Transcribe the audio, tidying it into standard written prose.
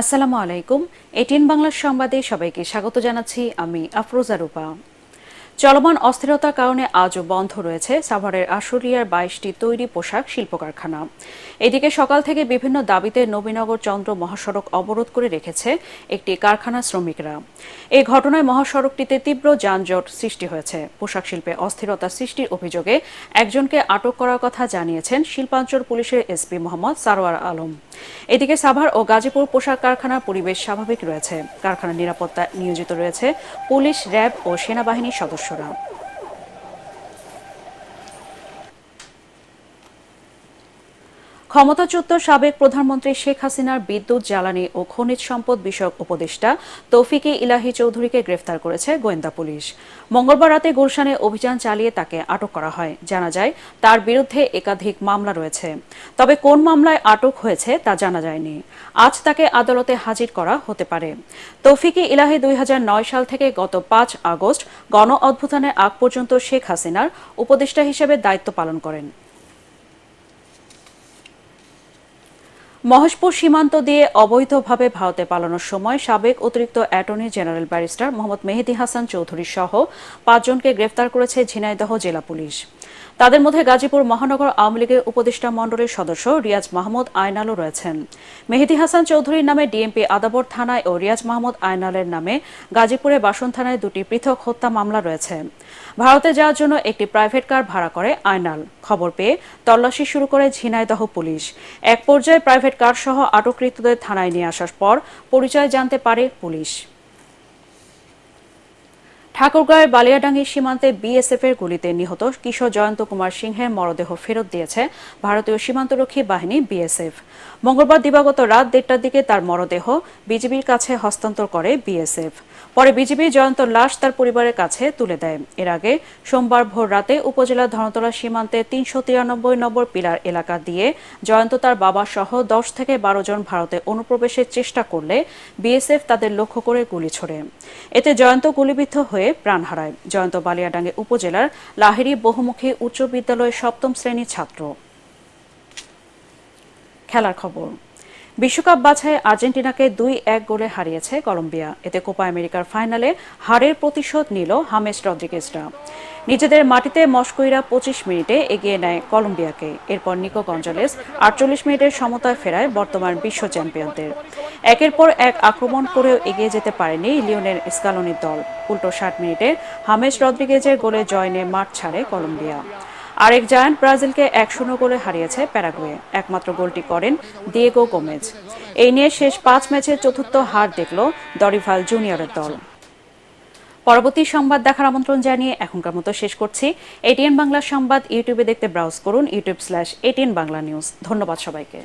আসসালামু আলাইকুম। এটিএন বাংলার সংবাদে সবাইকে স্বাগত জানাচ্ছি। আমি আফরোজা রূপা। চলমান অস্থিরতার কারণে আজও বন্ধ রয়েছে সাভারের আশুলিয়ার 22টি তৈরি পোশাক শিল্প কারখানা। এদিকে সকাল থেকে বিভিন্ন দাবিতে নবীনগর চন্দ্র মহাসড়ক অবরোধ করে রেখেছে একটি কারখানার শ্রমিকরা। এই ঘটনায় মহাসড়কটিতে তীব্র যানজট সৃষ্টি হয়েছে। পোশাক শিল্পে অস্থিরতা সৃষ্টির অভিযোগে একজনকে আটক করার কথা জানিয়েছেন শিল্পাঞ্চল পুলিশের এসপি মোহাম্মদ সারোয়ার আলম। এদিকে সাভার ও গাজীপুর পোশাক কারখানার পরিবেশ স্বাভাবিক রয়েছে। কারখানার নিরাপত্তায় নিয়োজিত রয়েছে পুলিশ, র্যাব ও সেনাবাহিনীর সদস্যরা। ক্ষমতাচ্যুত সাবেক প্রধানমন্ত্রী শেখ হাসিনার বিদ্যুৎ, জ্বালানি ও খনিজ সম্পদ বিষয়ক উপদেষ্টা তৌফিকে ইলাহি চৌধুরীকে গ্রেফতার করেছে গোয়েন্দা পুলিশ। মঙ্গলবার রাতে গুলশানে অভিযান চালিয়ে তাকে আটক করা হয়। জানা যায় তার বিরুদ্ধে একাধিক মামলা রয়েছে, তবে কোন মামলায় আটক হয়েছে তা জানা যায়নি। আজ তাকে আদালতে হাজির করা হতে পারে। তৌফিকে ইলাহি 2009 সাল থেকে গত 5 আগস্ট গণ অভ্যুত্থানের আগ পর্যন্ত শেখ হাসিনার উপদেষ্টা হিসেবে দায়িত্ব পালন করেন। মহেশপুর সীমান্ত দিয়ে অবৈধভাবে ভারতে পালানোর সময় সাবেক অতিরিক্ত অ্যাটর্নি জেনারেল ব্যারিস্টার মোহাম্মদ মেহেদী হাসান চৌধুরী সহ 5 জনকে গ্রেফতার করেছে ঝিনাইদহ জেলা পুলিশ। তাদের মধ্যে গাজীপুর মহানগর আওয়ামী লীগের উপদেষ্টা মণ্ডলীর সদস্য রিয়াজ মাহমুদ আয়নালও রয়েছেন। মেহেদী হাসান চৌধুরীর নামে ডিএমপি আদাবর থানায় ও রিয়াজ মাহমুদ আয়নালের নামে গাজীপুরে বাসন থানায় 2টি পৃথক হত্যা মামলা রয়েছে। ভারতে যাওয়ার জন্য একটি প্রাইভেট কার ভাড়া করে আয়নাল। খবর পেয়ে তল্লাশি শুরু করে ঝিনাইদহ পুলিশ। এক পর্যায়ে প্রাইভেট কার সহ আটককৃতদের থানায় নিয়ে আসার পর পরিচয় জানতে পারে পুলিশ। ঠাকুরগাঁওয়ের বালিয়াডাঙ্গি সীমান্তে বিএসএফ এর গুলিতে নিহত কিশোর জয়ন্ত কুমার সিংহের মরদেহ ফেরত দিয়েছে ভারতীয় সীমান্তরক্ষী বাহিনী বিএসএফ। মঙ্গলবার দিবাগত রাত 1টার দিকে তার মরদেহ বিজিবির কাছে হস্তান্তর করে বিএসএফ। পরে বিজিবি জয়ন্তর লাশ তার পরিবারের কাছে তুলে দেয়। এর আগে সোমবার ভোর রাতে উপজেলার ধনতলা সীমান্তে 393 নম্বর পিলার এলাকা দিয়ে জয়ন্ত তার বাবা সহ 10 থেকে 12 জন ভারতে অনুপ্রবেশের চেষ্টা করলে বিএসএফ তাদের লক্ষ্য করে গুলি ছোড়ে। এতে জয়ন্ত গুলিবিদ্ধ হয়ে প্রাণ হারায়। জয়ন্ত বালিয়াডাঙ্গি উপজেলার লাহিড়ী বহুমুখী উচ্চ বিদ্যালয়ের 7ম শ্রেণীর ছাত্র। খেলার খবর। বিশ্বকাপ বাছাই আর্জেন্টিনাকে 2-1 গোলে হারিয়েছে কলম্বিয়া। এতে কোপা আমেরিকার ফাইনালে হারের প্রতিশোধ নিল হামেস রদ্রিগেজরা। নিজেদের মাটিতে মস্কোইরা 25 মিনিটে এগিয়ে নেয় কলম্বিয়াকে। এরপর নিকো গঞ্জালেস 48 মিনিটের সমতায় ফেরায় বর্তমান বিশ্ব চ্যাম্পিয়নদের। একের পর এক আক্রমণ করেও এগিয়ে যেতে পারেনি লিওনেল স্কালোনির দল। উল্টো 60 মিনিটে হামেস রদ্রিগেজের গোলে জয় নিয়ে মাঠ ছাড়ে কলম্বিয়া। আরেক জায়ান্ট ব্রাজিলকে 1-0 গোলে হারিয়েছে প্যারাগুয়ে। একমাত্র গোলটি করেন দিয়েগো গোমেজ। এই নিয়ে শেষ 5 ম্যাচের চতুর্থ হার দেখল দরিভাল জুনিয়রের দল। পরবর্তী সংবাদ দেখার আমন্ত্রণ জানিয়ে এখনকার মতো শেষ করছি। এটিএন বাংলা সংবাদ ইউটিউবে দেখতে ব্রাউজ করুন youtube/ATN বাংলা নিউজ। ধন্যবাদ সবাইকে।